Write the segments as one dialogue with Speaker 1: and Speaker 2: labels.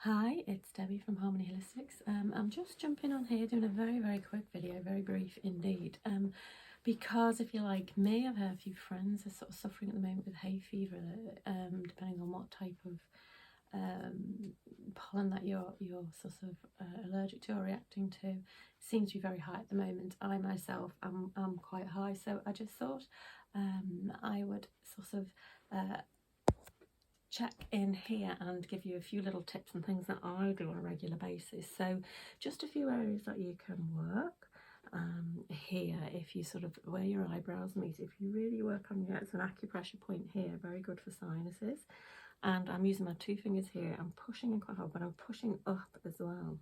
Speaker 1: Hi, it's Debbie from Harmony Holistics. I'm just jumping on here doing a very quick video, very brief indeed, because if you're like me, I've had a few friends are sort of suffering at the moment with hay fever, depending on what type of pollen that you're sort of allergic to or reacting to. It seems to be very high at the moment. I myself am quite high, so I just thought I would sort of check in here and give you a few little tips and things that I do on a regular basis. So just a few areas that you can work here. If you sort of where your eyebrows meet, if you really work on your, it's an acupressure point here, very good for sinuses. And I'm using my two fingers here. I'm pushing in quite hard, but I'm pushing up as well,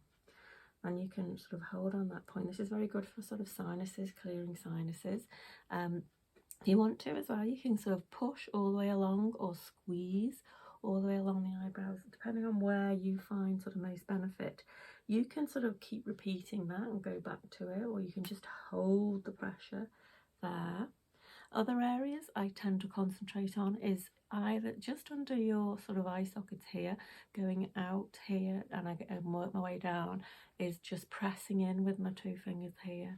Speaker 1: and you can sort of hold on that point. This is very good for sort of sinuses, clearing sinuses. If you want to as well, you can sort of push all the way along or squeeze all the way along the eyebrows, depending on where you find sort of most benefit. You can sort of keep repeating that and go back to it, or you can just hold the pressure there. Other areas I tend to concentrate on is either just under your sort of eye sockets here, going out here, and I work my way down, is just pressing in with my two fingers here,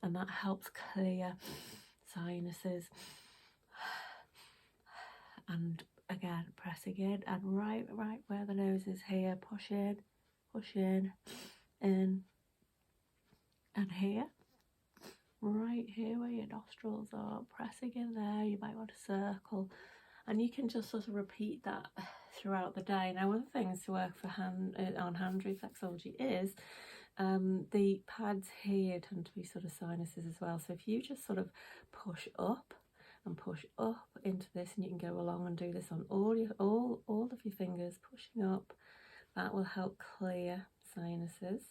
Speaker 1: and that helps clear sinuses. And again, pressing in, and right where the nose is here, push in, and here, right here where your nostrils are, pressing in there. You might want to circle, and you can just sort of repeat that throughout the day. Now, one of the things to work for on hand reflexology is the pads here tend to be sort of sinuses as well. So if you just sort of push up and push up into this, and you can go along and do this on all of your fingers, pushing up, that will help clear sinuses.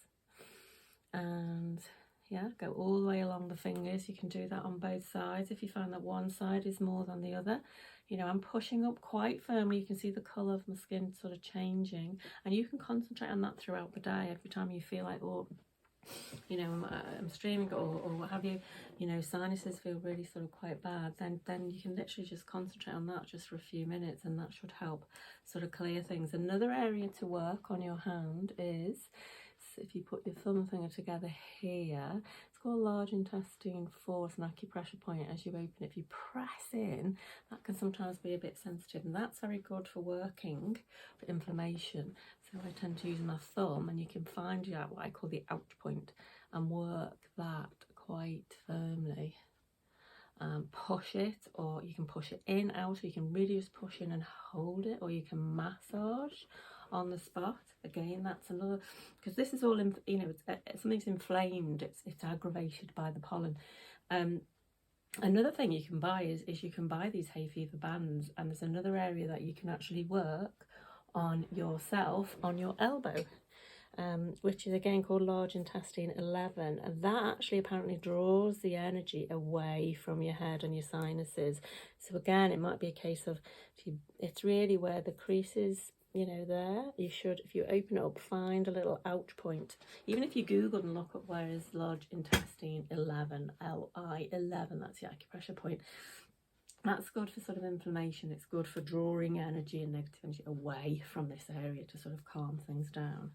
Speaker 1: And yeah, go all the way along the fingers. You can do that on both sides if you find that one side is more than the other. You know, I'm pushing up quite firmly. You can see the colour of my skin sort of changing, and you can concentrate on that throughout the day. Every time you feel like, oh, you know, I'm streaming or what have you, you know, sinuses feel really sort of quite bad, then you can literally just concentrate on that just for a few minutes, and that should help sort of clear things. Another area to work on your hand is, if you put your thumb and finger together here, it's called large intestine 4. It's an acupressure point. As you open it, if you press in, that can sometimes be a bit sensitive, and that's very good for working for inflammation. So I tend to use my thumb, and you can find what I call the ouch point and work that quite firmly. Push it, or you can push it in, out, or you can really just push in and hold it, or you can massage on the spot. Again, that's another, because this is all, you know, something's inflamed, it's aggravated by the pollen. Another thing you can buy is you can buy these hay fever bands, and there's another area that you can actually work on yourself, on your elbow, which is again called large intestine 11, and that actually apparently draws the energy away from your head and your sinuses. So again, it might be a case of, it's really where the crease is, you know, there. You should, if you open it up, find a little ouch point. Even if you Google and look up where is large intestine 11, LI 11, that's the acupressure point. That's good for sort of inflammation. It's good for drawing energy and negative energy away from this area to sort of calm things down.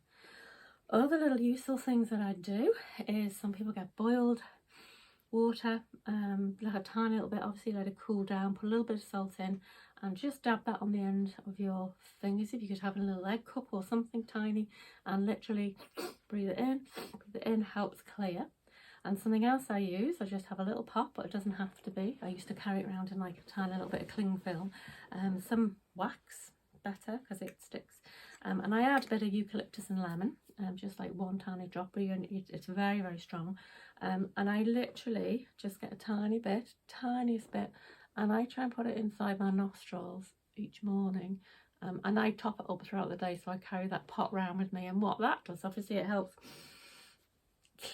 Speaker 1: Other little useful things that I do is, some people get boiled water, like a tiny little bit, obviously let it cool down, put a little bit of salt in, and just dab that on the end of your fingers. If you could have a little egg cup or something tiny, and literally breathe it in, helps clear. And something else I use, I just have a little pop, but it doesn't have to be. I used to carry it around in like a tiny little bit of cling film, some wax, better because it sticks, and I add a bit of eucalyptus and lemon, just like one tiny drop, but it's very strong, and I literally just get a tiniest bit, and I try and put it inside my nostrils each morning, and I top it up throughout the day, so I carry that pot round with me. And what that does, obviously it helps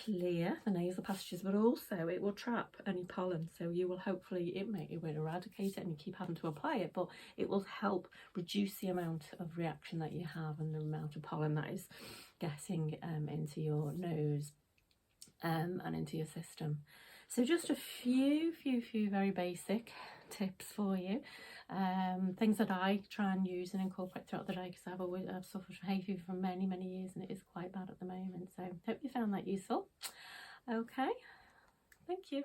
Speaker 1: clear the nasal passages, but also it will trap any pollen, so you will hopefully, it will eradicate it, and you keep having to apply it, but it will help reduce the amount of reaction that you have and the amount of pollen that is getting into your nose and into your system. So just a few very basic tips for you, things that I try and use and incorporate throughout the day, because I've suffered from hay fever for many years and it is quite bad at the moment. So hope you found that useful. Okay, thank you.